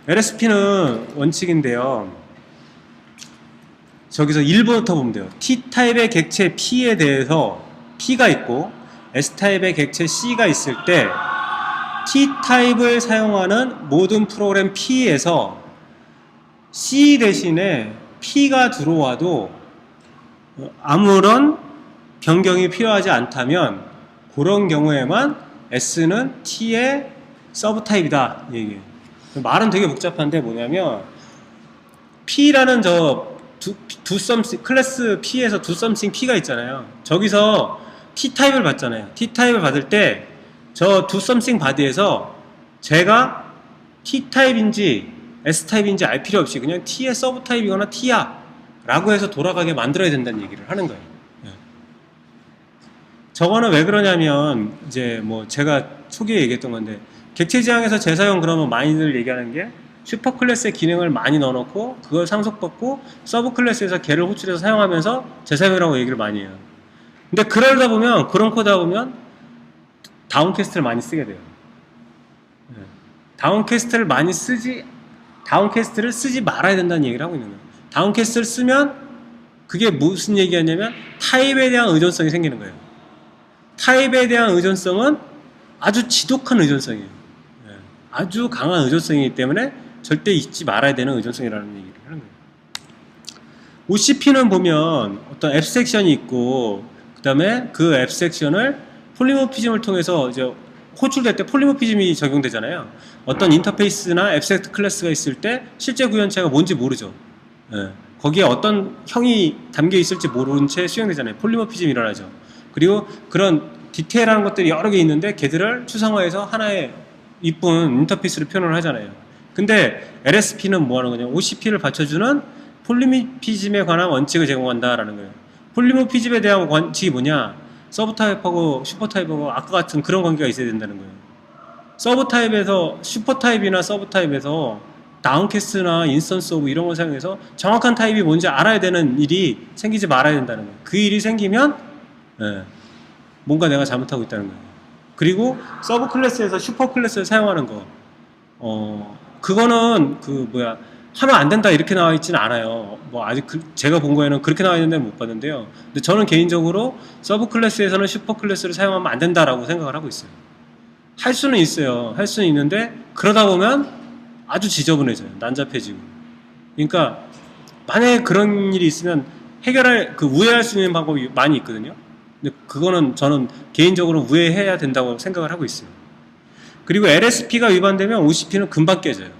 LSP는 원칙인데요. 저기서 1번부터 보면 돼요. T타입의 객체 P에 대해서 P가 있고 S타입의 객체 C가 있을 때 T타입을 사용하는 모든 프로그램 P에서 C 대신에 P가 들어와도 아무런 변경이 필요하지 않다면 그런 경우에만 S는 T의 서브타입이다 얘기예요. 말은 되게 복잡한데 뭐냐면 P라는 클래스 P에서 do something P가 있잖아요. 저기서 T타입을 받잖아요. T타입을 받을 때 저 do something body에서 제가 T타입인지 S타입인지 알 필요 없이 그냥 T의 서브타입이거나 T야 라고 해서 돌아가게 만들어야 된다는 얘기를 하는 거예요. 저거는 왜 그러냐면 이제 뭐 제가 초기에 얘기했던 건데 객체 지향에서 재사용 그러면 많이들 얘기하는 게 슈퍼 클래스의 기능을 많이 넣어놓고 그걸 상속받고 서브 클래스에서 걔를 호출해서 사용하면서 재사용이라고 얘기를 많이 해요. 근데 그러다 보면 그런 코드 하다 보면 다운캐스트를 많이 쓰게 돼요. 다운캐스트를 쓰지 말아야 된다는 얘기를 하고 있는 거예요. 다운캐스트를 쓰면 그게 무슨 얘기하냐면 타입에 대한 의존성이 생기는 거예요. 타입에 대한 의존성은 아주 지독한 의존성이에요. 아주 강한 의존성이기 때문에 절대 잊지 말아야 되는 의존성이라는 얘기를 하는 거예요. OCP는 보면 어떤 앱섹션이 있고 그 다음에 그 앱섹션을 폴리모피즘을 통해서 이제 호출될 때 폴리모피즘이 적용되잖아요. 어떤 인터페이스나 앱섹트 클래스가 있을 때 실제 구현체가 뭔지 모르죠. 거기에 어떤 형이 담겨 있을지 모르는 채 수행되잖아요. 폴리모피즘이 일어나죠. 그리고 그런 디테일한 것들이 여러 개 있는데 걔들을 추상화해서 하나의 이쁜 인터페이스를 표현을 하잖아요. 근데 LSP는 뭐 하는 거냐? OCP를 받쳐주는 폴리모피즘에 관한 원칙을 제공한다라는 거예요. 폴리모피즘에 대한 원칙이 뭐냐? 서브타입하고 슈퍼타입하고 아까 같은 그런 관계가 있어야 된다는 거예요. 서브타입에서 슈퍼타입이나 서브타입에서 다운캐스트나 인스턴스 오브 이런 걸 사용해서 정확한 타입이 뭔지 알아야 되는 일이 생기지 말아야 된다는 거예요. 그 일이 생기면 뭔가 내가 잘못하고 있다는 거예요. 그리고 서브 클래스에서 슈퍼 클래스를 사용하는 거 그거는 하면 안 된다 이렇게 나와 있지는 않아요. 뭐 아직 제가 본 거에는 그렇게 나와 있는 데는 못 봤는데요. 근데 저는 개인적으로 서브 클래스에서는 슈퍼 클래스를 사용하면 안 된다라고 생각을 하고 있어요. 할 수는 있어요. 할 수는 있는데 그러다 보면 아주 지저분해져요. 난잡해지고. 그러니까 만약에 그런 일이 있으면 우회할 수 있는 방법이 많이 있거든요. 근데 그거는 저는 개인적으로 우회해야 된다고 생각을 하고 있어요. 그리고 LSP가 위반되면 OCP는 금방 깨져요.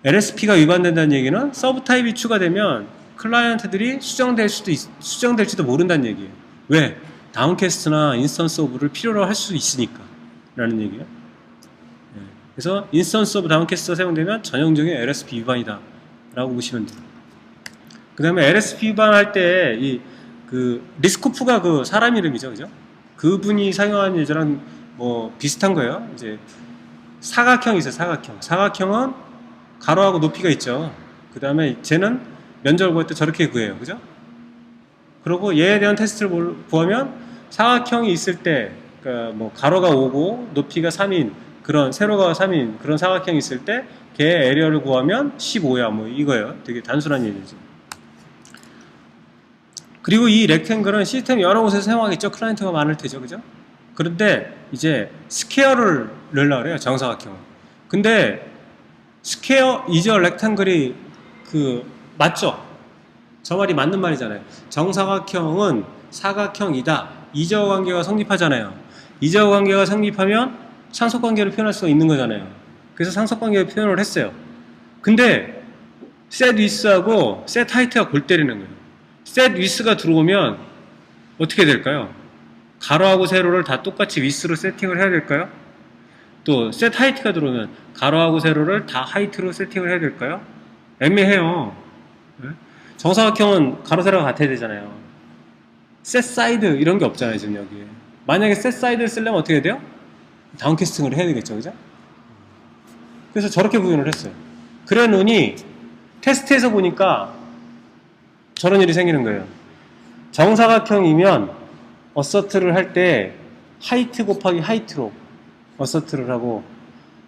LSP가 위반된다는 얘기는 서브 타입이 추가되면 클라이언트들이 수정될지도 모른다는 얘기예요. 왜? 다운캐스트나 인스턴스 오브를 필요로 할 수 있으니까 라는 얘기예요. 그래서 인스턴스 오브 다운캐스트가 사용되면 전형적인 LSP 위반이다 라고 보시면 돼요. 그 다음에 LSP 위반할 때 리스코프가 사람 이름이죠, 그죠? 그분이 사용하는 예제랑 뭐 비슷한 거예요. 이제 사각형이 있어요. 사각형은 가로하고 높이가 있죠. 그 다음에 쟤는 면적을 구할 때 저렇게 구해요. 그죠? 그리고 얘에 대한 테스트를 구하면 사각형이 있을 때, 그러니까 뭐 가로가 5고 높이가 3인 그런 세로가 3인 그런 사각형이 있을 때 걔 에리어를 구하면 15야. 뭐 이거예요. 되게 단순한 얘기죠. 그리고 이 렉탱글은 시스템 여러 곳에서 사용하겠죠. 클라이언트가 많을 테죠. 그죠? 그런데 이제 스퀘어를 넣으려고 그래요. 정사각형을. 근데 스퀘어 이저 렉탱글이 맞죠? 저 말이 맞는 말이잖아요. 정사각형은 사각형이다. 이저 관계가 성립하잖아요. 이저 관계가 성립하면 상속 관계를 표현할 수가 있는 거잖아요. 그래서 상속 관계를 표현을 했어요. 근데 셋 위스하고 셋 하이트가 골 때리는 거예요. 셋 위스가 들어오면 어떻게 될까요? 가로하고 세로를 다 똑같이 위스로 세팅을 해야 될까요? 또 셋 하이트가 들어오면 가로하고 세로를 다 하이트로 세팅을 해야 될까요? 애매해요. 정사각형은 가로 세로가 같아야 되잖아요. 셋 사이드 이런 게 없잖아요. 지금 여기에. 만약에 셋 사이드를 쓰려면 어떻게 해야 돼요? 다운캐스팅을 해야 되겠죠. 그죠? 그래서 저렇게 구현을 했어요. 그래 놓으니 테스트에서 보니까 저런 일이 생기는 거예요. 정사각형이면 어서트를 할 때 하이트 곱하기 하이트로 어서트를 하고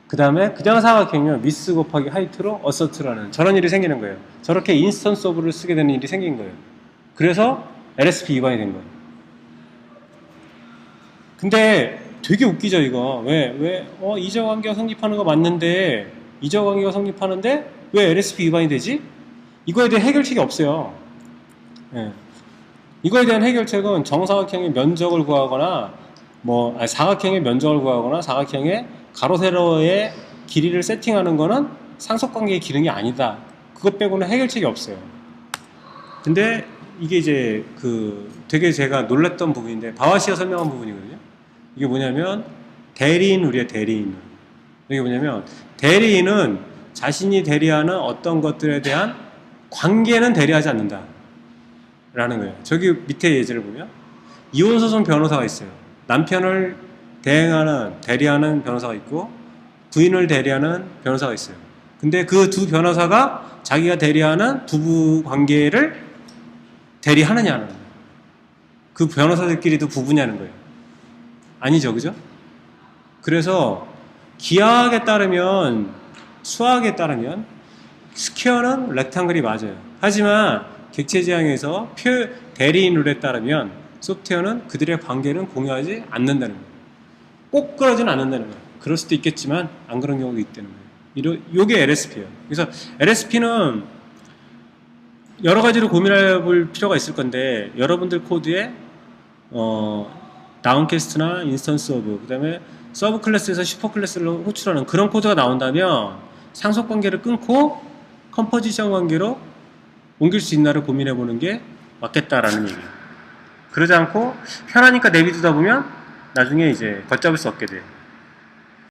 그 다음에 그냥 사각형이면 미스 곱하기 하이트로 어서트라는 저런 일이 생기는 거예요. 저렇게 인스턴스 오브를 쓰게 되는 일이 생긴 거예요. 그래서 LSP 위반이 된 거예요. 근데 되게 웃기죠 이거. 이저관계가 성립하는 거 맞는데 이저관계가 성립하는데 왜 LSP 위반이 되지? 이거에 대해 해결책이 없어요. 예. 이거에 대한 해결책은 정사각형의 면적을 구하거나 사각형의 면적을 구하거나 사각형의 가로 세로의 길이를 세팅하는 거는 상속관계의 기능이 아니다. 그것 빼고는 해결책이 없어요. 근데 이게 이제 되게 제가 놀랐던 부분인데 바와시가 설명한 부분이거든요. 이게 뭐냐면 대리인율이에요. 대리인율. 이게 뭐냐면 대리인은 자신이 대리하는 어떤 것들에 대한 관계는 대리하지 않는다 라는 거예요. 저기 밑에 예제를 보면 이혼소송 변호사가 있어요. 남편을 대리하는 변호사가 있고 부인을 대리하는 변호사가 있어요. 근데 그 두 변호사가 자기가 대리하는 부부 관계를 대리하느냐는 거예요. 그 변호사들끼리도 부부냐는 거예요. 아니죠, 그죠? 그래서 기하학에 따르면 수학에 따르면 스퀘어는 렉탱글이 맞아요. 하지만 객체지향에서 대리인룰에 따르면 소프트웨어는 그들의 관계는 공유하지 않는다는 거예요. 꼭 그러진 않는다는 거예요. 그럴 수도 있겠지만 안 그런 경우도 있다는 거예요. 이게 LSP예요. 그래서 LSP는 여러 가지로 고민해 볼 필요가 있을 건데 여러분들 코드에 다운캐스트나 인스턴스 오브 그 다음에 서브 클래스에서 슈퍼 클래스를 호출하는 그런 코드가 나온다면 상속 관계를 끊고 컴포지션 관계로 옮길 수 있나를 고민해 보는 게 맞겠다라는 얘기예요. 그러지 않고 편하니까 내비두다 보면 나중에 이제 걷잡을 수 없게 돼요.